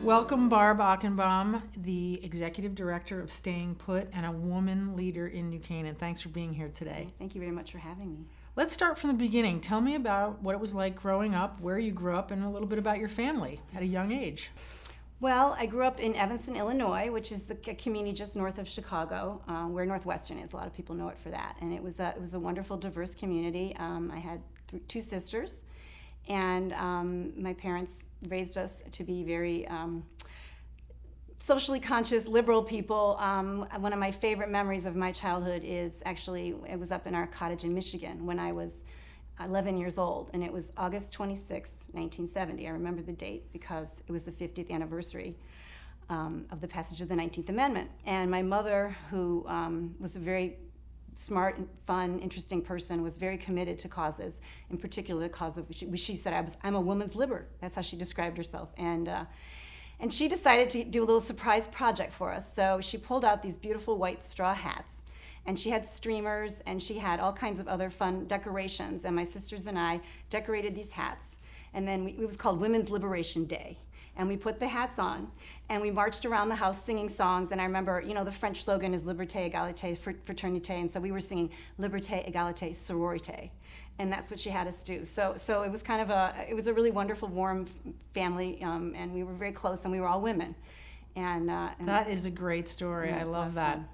Welcome, Barb Achenbaum, the Executive Director of Staying Put and a woman leader in New Canaan. Thanks for being here today. Thank you very much for having me. Let's start from the beginning. Tell me about what it was like growing up, where you grew up, and a little bit about your family at a young age. Well, I grew up in Evanston, Illinois, which is the community just north of Chicago, where Northwestern is. A lot of people know it for that. And it was a wonderful, diverse community. I had two sisters, and my parents raised us to be very socially conscious, liberal people. One of my favorite memories of my childhood is actually, it was up in our cottage in Michigan when I was 11 years old, and it was August 26, 1970. I remember the date because it was the 50th anniversary of the passage of the 19th Amendment. And my mother, who was a very smart, fun, interesting person, was very committed to causes, in particular the cause of, she said, I'm a woman's liber. That's how she described herself. And she decided to do a little surprise project for us. So she pulled out these beautiful white straw hats, and she had streamers, and she had all kinds of other fun decorations. And my sisters and I decorated these hats. And then it was called Women's Liberation Day. And we put the hats on, and we marched around the house singing songs. And I remember, the French slogan is Liberté, Égalité, Fraternité. And so we were singing Liberté, Égalité, Sororité. And that's what she had us do. So it was it was a really wonderful, warm family, and we were very close, and we were all women. And that is a great story. Yeah, I love that. fun.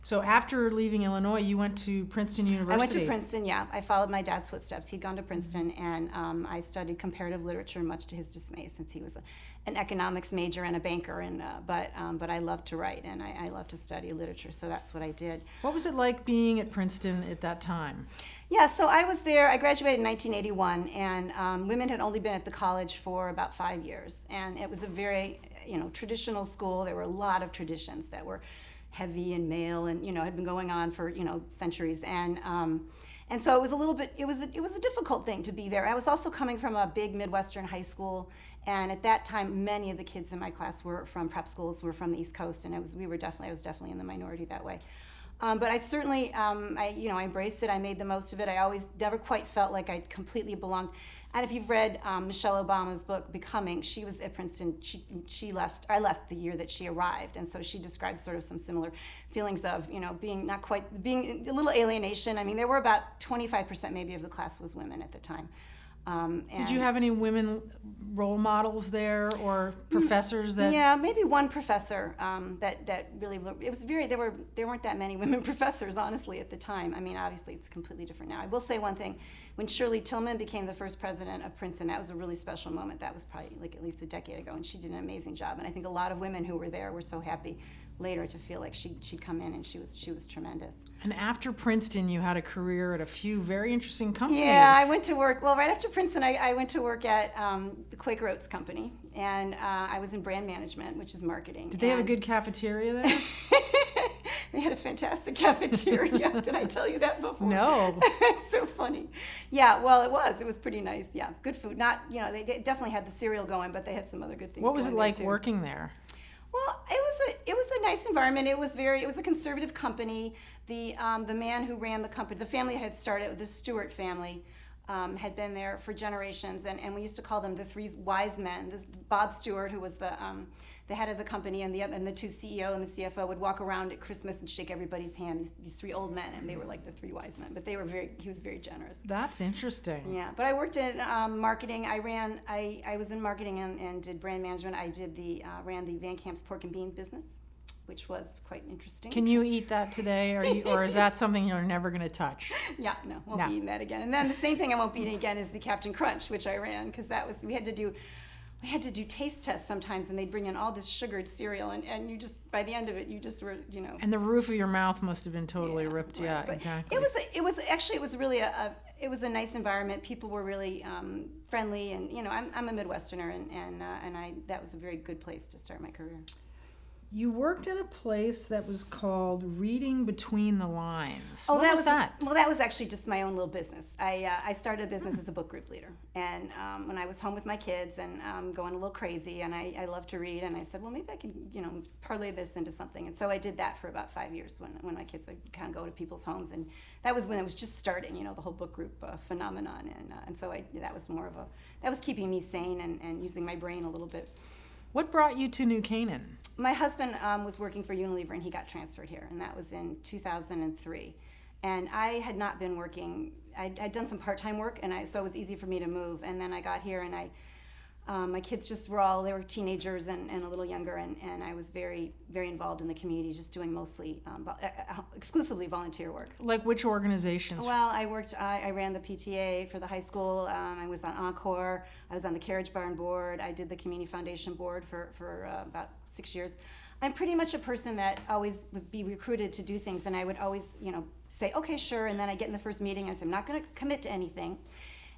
So after leaving Illinois, you went to Princeton University. I went to Princeton, yeah. I followed my dad's footsteps. He'd gone to Princeton, and I studied comparative literature, much to his dismay, since he was an economics major and a banker. But I loved to write, and I loved to study literature, so that's what I did. What was it like being at Princeton at that time? Yeah, so I was there. I graduated in 1981, and women had only been at the college for about 5 years. And it was a very, traditional school. There were a lot of traditions that were heavy and male, and had been going on for centuries, and so it was a little bit. It was a difficult thing to be there. I was also coming from a big Midwestern high school, and at that time, many of the kids in my class were from prep schools, were from the East Coast, and I was definitely in the minority that way. But I certainly, I embraced it. I made the most of it. I always never quite felt like I completely belonged. And if you've read Michelle Obama's book, Becoming, she was at Princeton. She left. I left the year that she arrived, and so she describes sort of some similar feelings of, being a little alienation. I mean, there were about 25% maybe of the class was women at the time. Did you have any women role models there or professors that? Yeah, maybe one professor that really, it was there weren't that many women professors, honestly, at the time. I mean, obviously it's completely different now. I will say one thing, when Shirley Tillman became the first president of Princeton, that was a really special moment. That was probably like at least a decade ago, and she did an amazing job. And I think a lot of women who were there were so happy later to feel like she'd come in, and she was tremendous. And after Princeton, you had a career at a few very interesting companies. Yeah, I went to work. Well, right after Princeton, I went to work at the Quaker Oats company, and I was in brand management, which is marketing. Did they have a good cafeteria there? They had a fantastic cafeteria. Did I tell you that before? No. It's so funny. Yeah, well, it was pretty nice. Yeah, good food. Not, they definitely had the cereal going, but they had some other good things. What was it going like there, too. working there? Well, it was a nice environment. It was a conservative company. The man who ran the company, the family had started, the Stewart family, had been there for generations, and we used to call them the three wise men. Bob Stewart, who was the head of the company, and the two CEO and the CFO would walk around at Christmas and shake everybody's hand. These three old men, and they were like the three wise men. But he was very generous. That's interesting. Yeah, but I worked in marketing. I was in marketing and did brand management. I ran the Van Camp's pork and bean business, which was quite interesting. Can you eat that today, or is that something you're never going to touch? Yeah, no, won't be eating that again. And then the same thing I won't be eating again is the Captain Crunch, which I ran, because we had to do taste tests sometimes, and they'd bring in all this sugared cereal, and you just, by the end of it, you just were, And the roof of your mouth must have been totally ripped. Right. Yeah, but exactly. It was really a nice environment. People were really friendly, and I'm a Midwesterner, and that was a very good place to start my career. You worked at a place that was called Reading Between the Lines. Oh, what was that? Well, that was actually just my own little business. I started a business as a book group leader, and when I was home with my kids and going a little crazy, and I love to read, and I said, well, maybe I can parlay this into something, and so I did that for about 5 years when my kids would kind of go to people's homes, and that was when it was just starting, the whole book group phenomenon, and so that was keeping me sane and using my brain a little bit. What brought you to New Canaan? My husband was working for Unilever, and he got transferred here, and that was in 2003. And I had not been working. I'd done some part-time work, and so it was easy for me to move. And then I got here, and my kids just they were teenagers and a little younger, and I was very, very involved in the community, just doing mostly, exclusively volunteer work. Like which organizations? Well, I ran the PTA for the high school. I was on Encore. I was on the Carriage Barn board. I did the Community Foundation board for about 6 years. I'm pretty much a person that always was be recruited to do things, and I would always, say, okay, sure, and then I get in the first meeting, and I say, I'm not going to commit to anything.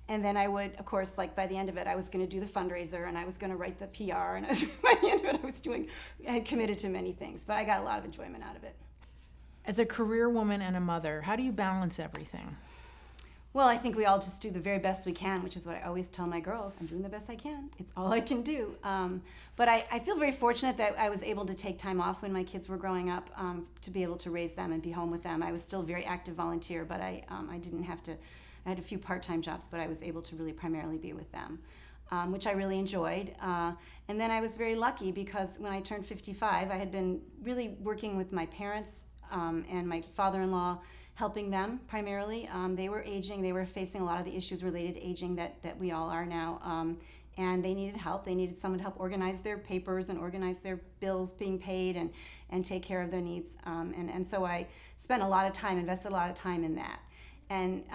And then I would, of course, like by the end of it, I was going to do the fundraiser, and I was going to write the PR, and by the end of it, I had committed to many things, but I got a lot of enjoyment out of it. As a career woman and a mother, how do you balance everything? Well, I think we all just do the very best we can, which is what I always tell my girls. I'm doing the best I can. It's all I can do. But I feel very fortunate that I was able to take time off when my kids were growing up to be able to raise them and be home with them. I was still a very active volunteer, but I didn't have to. I had a few part-time jobs, but I was able to really primarily be with them, which I really enjoyed. And then I was very lucky because when I turned 55, I had been really working with my parents and my father-in-law, helping them primarily. They were aging. They were facing a lot of the issues related to aging that we all are now. And they needed help. They needed someone to help organize their papers and organize their bills being paid and take care of their needs. And so I spent invested a lot of time in that. And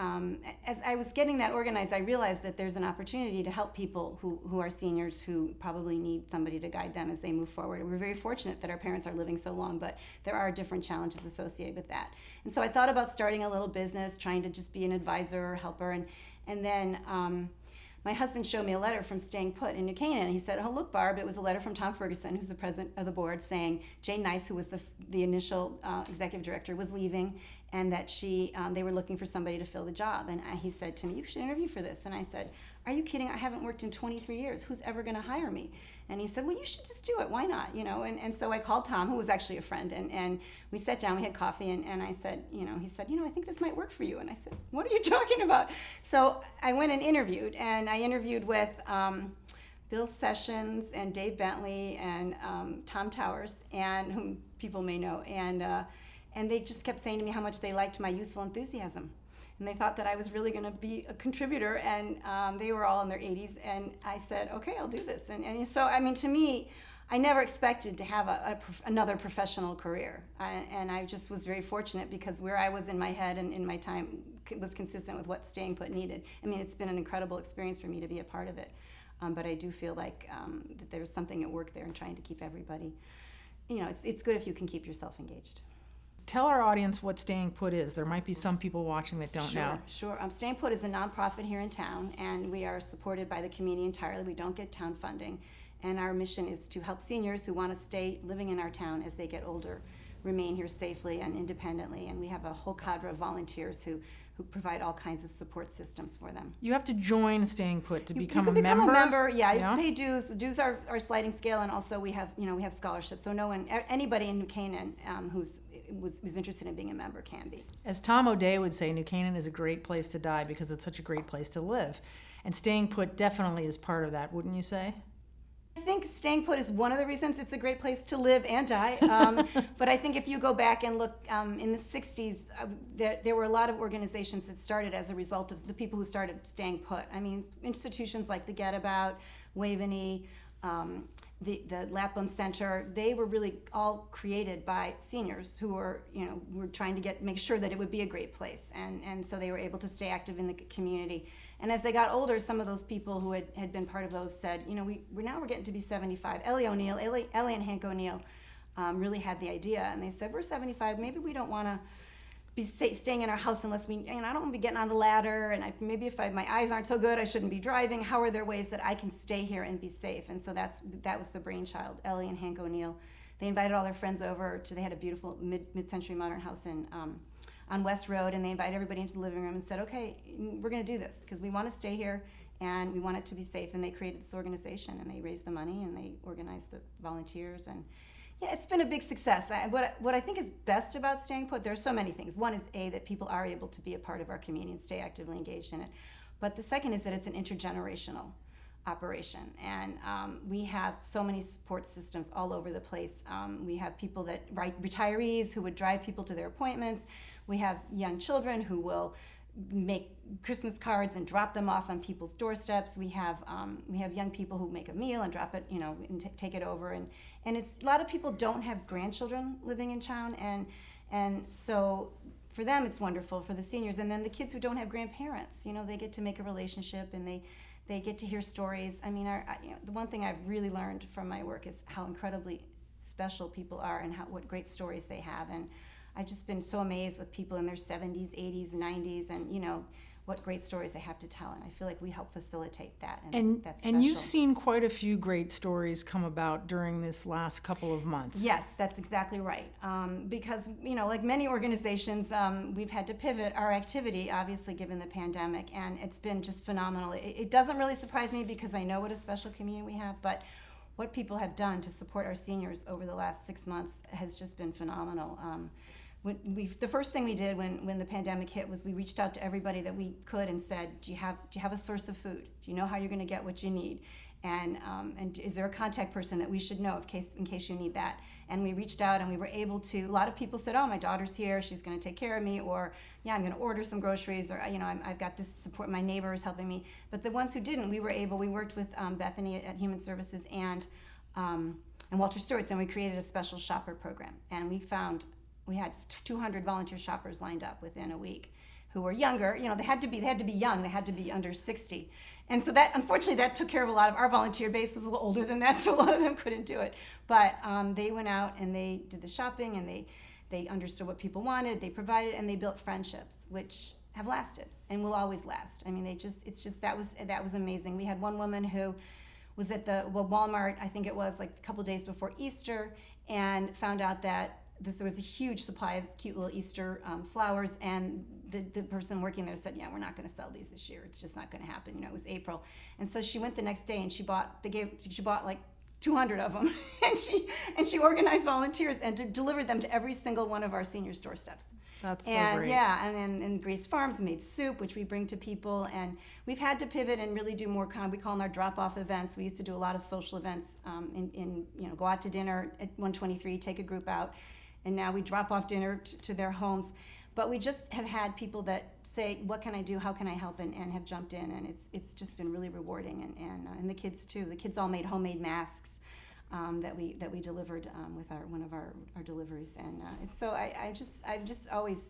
as I was getting that organized, I realized that there's an opportunity to help people who are seniors who probably need somebody to guide them as they move forward. We're very fortunate that our parents are living so long, but there are different challenges associated with that. And so I thought about starting a little business, trying to just be an advisor or helper. And then my husband showed me a letter from Staying Put in New Canaan, and he said, oh, look, Barb, it was a letter from Tom Ferguson, who's the president of the board, saying Jane Nice, who was the initial executive director, was leaving, and that they were looking for somebody to fill the job. And he said to me, you should interview for this. And I said, are you kidding? I haven't worked in 23 years. Who's ever going to hire me? And he said, well, you should just do it. Why not? And so I called Tom, who was actually a friend, and we sat down, we had coffee, and I said, he said, I think this might work for you. And I said, what are you talking about? So I went and interviewed, and I interviewed with Bill Sessions and Dave Bentley and Tom Towers, and whom people may know. And they just kept saying to me how much they liked my youthful enthusiasm. And they thought that I was really going to be a contributor, and they were all in their 80s. And I said, okay, I'll do this. And so, to me, I never expected to have another professional career. And I just was very fortunate because where I was in my head and in my time was consistent with what Staying Put needed. It's been an incredible experience for me to be a part of it. But I do feel like that there's something at work there in trying to keep everybody, it's good if you can keep yourself engaged. Tell our audience what Staying Put is. There might be some people watching that don't know. Sure. Staying Put is a nonprofit here in town, and we are supported by the community entirely. We don't get town funding, and our mission is to help seniors who want to stay living in our town as they get older remain here safely and independently. And we have a whole cadre of volunteers who provide all kinds of support systems for them. You have to join Staying Put to become a member? You can become a member, yeah. You pay dues. Dues are sliding scale, and also we have scholarships. So anybody in New Canaan who's interested in being a member can be. As Tom O'Day would say, New Canaan is a great place to die because it's such a great place to live. And Staying Put definitely is part of that, wouldn't you say? I think Staying Put is one of the reasons it's a great place to live and die. But I think if you go back and look in the 60s, there were a lot of organizations that started as a result of the people who started Staying Put. Institutions like the Get About, Waveney, the Lapham Center, they were really all created by seniors who were trying to make sure that it would be a great place. And so they were able to stay active in the community. And as they got older, some of those people who had been part of those said, we're getting to be 75. Ellie and Hank O'Neill really had the idea, and they said, we're 75, maybe we don't want to be staying in our house unless I don't want to be getting on the ladder, and maybe if my eyes aren't so good, I shouldn't be driving. How are there ways that I can stay here and be safe? And so that was the brainchild, Ellie and Hank O'Neill. They invited all their friends over they had a beautiful mid-century modern house on West Road, and they invited everybody into the living room and said, okay, we're going to do this because we want to stay here and we want it to be safe. And they created this organization, and they raised the money, and they organized the volunteers, and yeah, it's been a big success. What I think is best about Staying Put, there are so many things. One is that people are able to be a part of our community and stay actively engaged in it. But the second is that it's an intergenerational operation. And we have so many support systems all over the place. We have people that retirees who would drive people to their appointments. We have young children who will make Christmas cards and drop them off on people's doorsteps. We have young people who make a meal and drop it, and take it over. And it's a lot of people don't have grandchildren living in town, and so for them it's wonderful, for the seniors. And then the kids who don't have grandparents, they get to make a relationship, and they get to hear stories. I mean, the one thing I've really learned from my work is how incredibly special people are, and what great stories they have. And I've just been so amazed with people in their 70s, 80s, 90s, and what great stories they have to tell. And I feel like we help facilitate that, and that's special. And you've seen quite a few great stories come about during this last couple of months. Yes, that's exactly right. Because like many organizations, we've had to pivot our activity, obviously, given the pandemic, and it's been just phenomenal. It doesn't really surprise me because I know what a special community we have, but what people have done to support our seniors over the last 6 months has just been phenomenal. The first thing we did when the pandemic hit was we reached out to everybody that we could and said, do you have a source of food? Do you know how you're going to get what you need? And is there a contact person that we should know in case you need that? And we reached out, and we were able to. A lot of people said, oh, my daughter's here, she's going to take care of me, or yeah, I'm going to order some groceries, or I've got this support, my neighbor is helping me. But the ones who didn't, we worked with Bethany at Human Services and Walter Stewart's, and we created a special shopper program. And we had 200 volunteer shoppers lined up within a week who were younger. They had to be young. They had to be under 60. And so that, unfortunately, that took care of a lot of our volunteer base was a little older than that, so a lot of them couldn't do it. But they went out and they did the shopping, and they understood what people wanted. They provided, and they built friendships, which have lasted and will always last. I mean, that was amazing. We had one woman who was at the Walmart, I think it was like a couple days before Easter, and found out that there was a huge supply of cute little Easter flowers, and the person working there said, yeah, we're not going to sell these this year. It's just not going to happen. It was April. And so she went the next day, and she bought like 200 of them, and she organized volunteers and delivered them to every single one of our seniors' doorsteps. That's so and great. Yeah, and Grace Farms made soup, which we bring to people, and we've had to pivot and really do more we call them our drop-off events. We used to do a lot of social events, go out to dinner at 123, take a group out, and now we drop off dinner to their homes. But we just have had people that say, what can I do, how can I help, and have jumped in, and it's just been really rewarding, and the kids too. The kids all made homemade masks that we delivered with one of our deliveries, and so I'm just always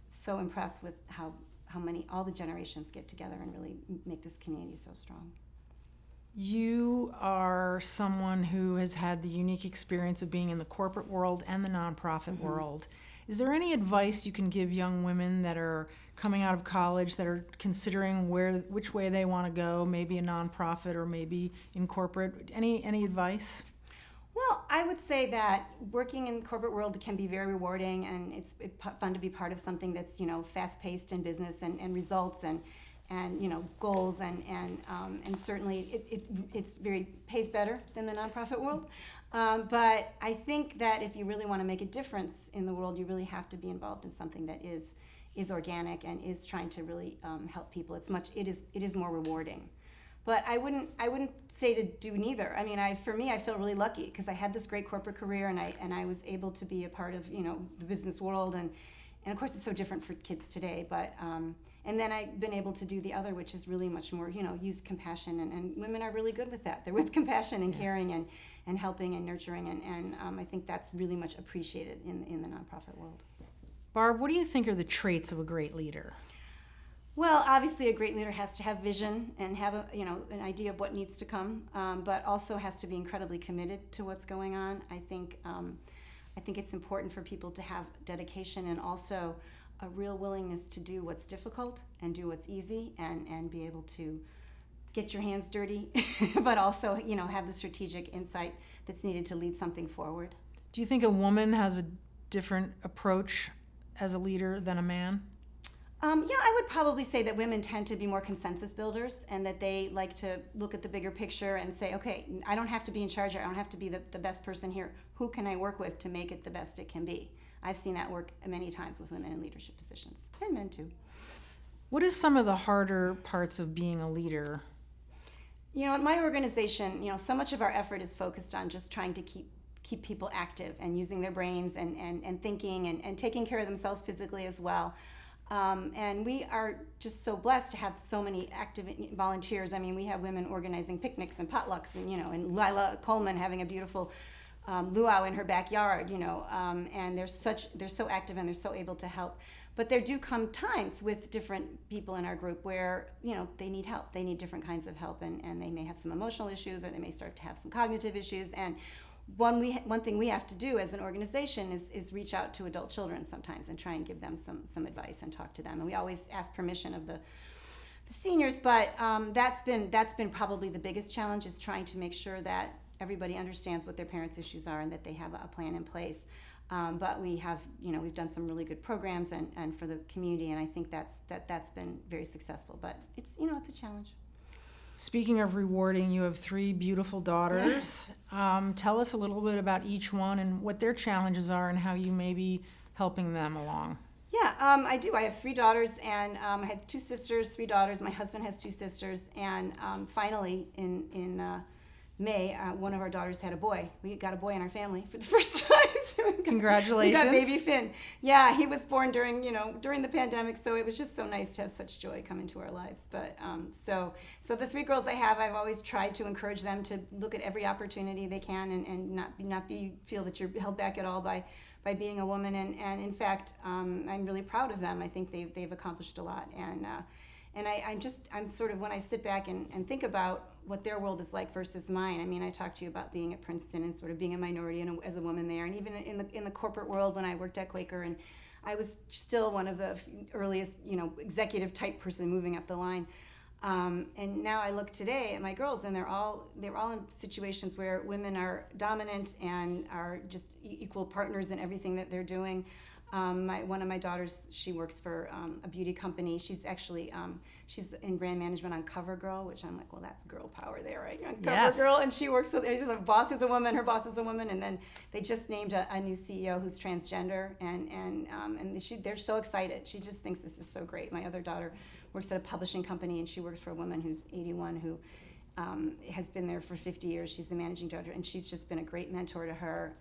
so impressed with how many all the generations get together and really make this community so strong. You are someone who has had the unique experience of being in the corporate world and the nonprofit world. Is there any advice you can give young women that are coming out of college, that are considering which way they want to go, maybe a nonprofit or maybe in corporate? Any advice? Well, I would say that working in the corporate world can be very rewarding, and it's fun to be part of something that's fast-paced in business and results and goals, and certainly it's pays better than the nonprofit world. But I think that if you really want to make a difference in the world, you really have to be involved in something that is organic and is trying to really help people. It is more rewarding. But I wouldn't say to do neither. I mean, for me, I feel really lucky because I had this great corporate career, and I was able to be a part of the business world, and of course it's so different for kids today. But and then I've been able to do the other, which is really much more use compassion, and women are really good with that. They're with compassion and caring and helping and nurturing, and I think that's really much appreciated in the nonprofit world. Barb, what do you think are the traits of a great leader? Well, obviously a great leader has to have vision and have an idea of what needs to come, but also has to be incredibly committed to what's going on. I think it's important for people to have dedication and also a real willingness to do what's difficult and do what's easy, and be able to get your hands dirty, but also have the strategic insight that's needed to lead something forward. Do you think a woman has a different approach as a leader than a man? Yeah, I would probably say that women tend to be more consensus builders, and that they like to look at the bigger picture and say, okay, I don't have to be in charge, I don't have to be the best person here. Who can I work with to make it the best it can be? I've seen that work many times with women in leadership positions, and men too. What is some of the harder parts of being a leader? You know, in my organization, you know, so much of our effort is focused on just trying to keep people active and using their brains and thinking and taking care of themselves physically as well. And we are just so blessed to have so many active volunteers. I mean, we have women organizing picnics and potlucks, and, you know, and Lila Coleman having a beautiful luau in her backyard, you know, and they're so active and they're so able to help. But there do come times with different people in our group where, you know, they need help. They need different kinds of help, and they may have some emotional issues, or they may start to have some cognitive issues. And one thing we have to do as an organization is reach out to adult children sometimes and try and give them some advice and talk to them. And we always ask permission of the seniors, but that's been probably the biggest challenge, is trying to make sure that everybody understands what their parents' issues are and that they have a plan in place. But we have, you know, we've done some really good programs and for the community, and I think that's been very successful. But it's, you know, it's a challenge. Speaking of rewarding, you have 3 beautiful daughters. Tell us a little bit about each one and what their challenges are and how you may be helping them along. Yeah, I do. I have 3 daughters, and I had 2 sisters, 3 daughters. My husband has 2 sisters, and finally in May, one of our daughters had a boy. We got a boy in our family for the first time. Congratulations. We got baby Finn. Yeah, he was born during the pandemic, so it was just so nice to have such joy come into our lives. But so the 3 girls I have, I've always tried to encourage them to look at every opportunity they can and not feel that you're held back at all by being a woman. And in fact, I'm really proud of them. I think they've accomplished a lot. And I'm sort of, when I sit back and think about what their world is like versus mine. I mean, I talked to you about being at Princeton and sort of being a minority as a woman there, and even in the corporate world when I worked at Quaker, and I was still one of the earliest, you know, executive type person moving up the line. And now I look today at my girls, and they're all in situations where women are dominant and are just equal partners in everything that they're doing. One of my daughters, she works for a beauty company. She's actually she's in brand management on CoverGirl, which I'm like, well, that's girl power there, right? On CoverGirl, and she works with. She's a boss who's a woman. Her boss is a woman, and then they just named a new CEO who's transgender, and they're so excited. She just thinks this is so great. My other daughter works at a publishing company, and she works for a woman who's 81 who has been there for 50 years. She's the managing director, and she's just been a great mentor to her.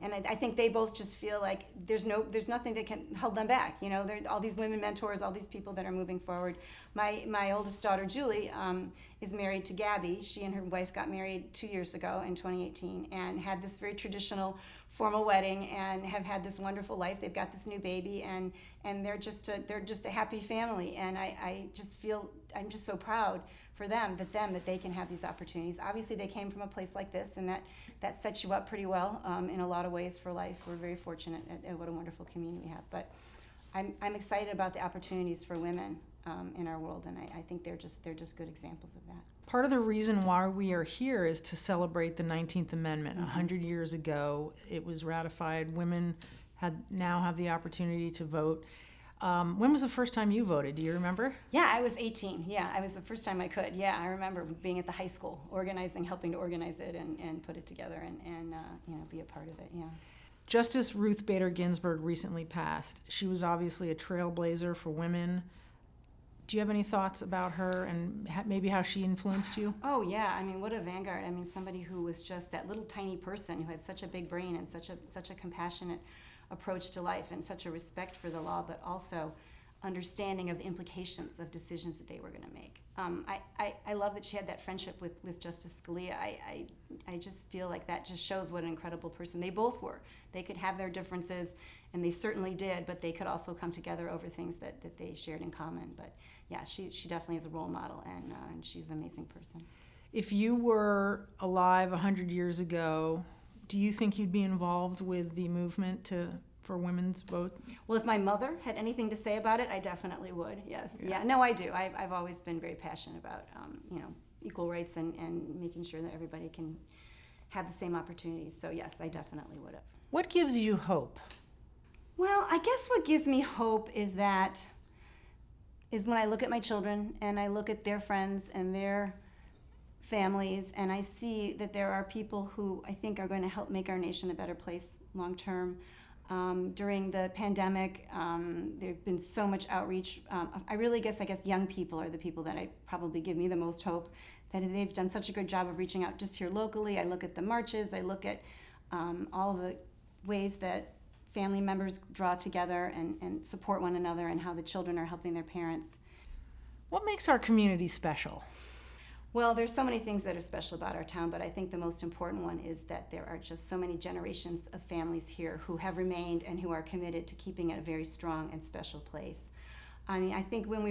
And I think they both just feel like there's nothing that can hold them back. You know, there are all these women mentors, all these people that are moving forward. My oldest daughter, Julie, is married to Gabby. She and her wife got married 2 years ago in 2018 and had this very traditional formal wedding and have had this wonderful life. They've got this new baby, and they're just a happy family. And I just feel, I'm just so proud for them that they can have these opportunities. Obviously, they came from a place like this, and that sets you up pretty well in a lot of ways for life. We're very fortunate at what a wonderful community we have. But I'm excited about the opportunities for women in our world, and I think they're just good examples of that. Part of the reason why we are here is to celebrate the 19th Amendment. 100 years ago, it was ratified. Women now have the opportunity to vote. When was the first time you voted? Do you remember? Yeah, I was 18. Yeah, I was the first time I could. Yeah, I remember being at the high school, helping to organize it and put it together and be a part of it. Yeah. Justice Ruth Bader Ginsburg recently passed. She was obviously a trailblazer for women. Do you have any thoughts about her and maybe how she influenced you? Oh yeah, I mean, what a vanguard. I mean, somebody who was just that little tiny person who had such a big brain and such a compassionate approach to life and such a respect for the law, but also understanding of the implications of decisions that they were going to make. I love that she had that friendship with Justice Scalia. I just feel like that just shows what an incredible person they both were. They could have their differences, and they certainly did, but they could also come together over things that they shared in common. But yeah, she definitely is a role model, and she's an amazing person. If you were alive 100 years ago, do you think you'd be involved with the movement for women's vote? Well, if my mother had anything to say about it, I definitely would. Yes. Yeah. No, I do. I've always been very passionate about equal rights and making sure that everybody can have the same opportunities. So yes, I definitely would have. What gives you hope? Well, I guess what gives me hope is when I look at my children and I look at their friends and their families, and I see that there are people who I think are going to help make our nation a better place long term. During the pandemic, there's been so much outreach. I guess young people are the people that probably give me the most hope. that they've done such a good job of reaching out just here locally. I look at the marches, I look at all the ways that family members draw together and support one another, and how the children are helping their parents. What makes our community special? Well, there's so many things that are special about our town, but I think the most important one is that there are just so many generations of families here who have remained and who are committed to keeping it a very strong and special place. I mean, I think when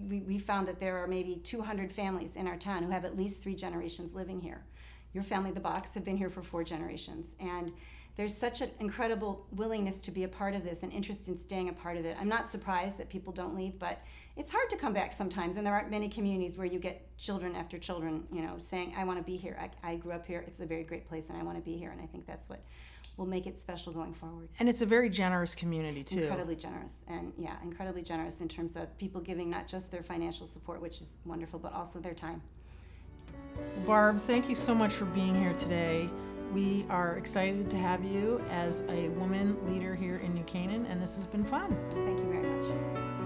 we found that there are maybe 200 families in our town who have at least 3 generations living here. Your family, the Bachs, have been here for 4 generations. And there's such an incredible willingness to be a part of this and interest in staying a part of it. I'm not surprised that people don't leave, but it's hard to come back sometimes. And there aren't many communities where you get children after children, saying, I want to be here. I grew up here. It's a very great place, and I want to be here. And I think that's what will make it special going forward. And it's a very generous community, too. Incredibly generous. And yeah, incredibly generous in terms of people giving not just their financial support, which is wonderful, but also their time. Barb, thank you so much for being here today. We are excited to have you as a woman leader here in New Canaan, and this has been fun. Thank you very much.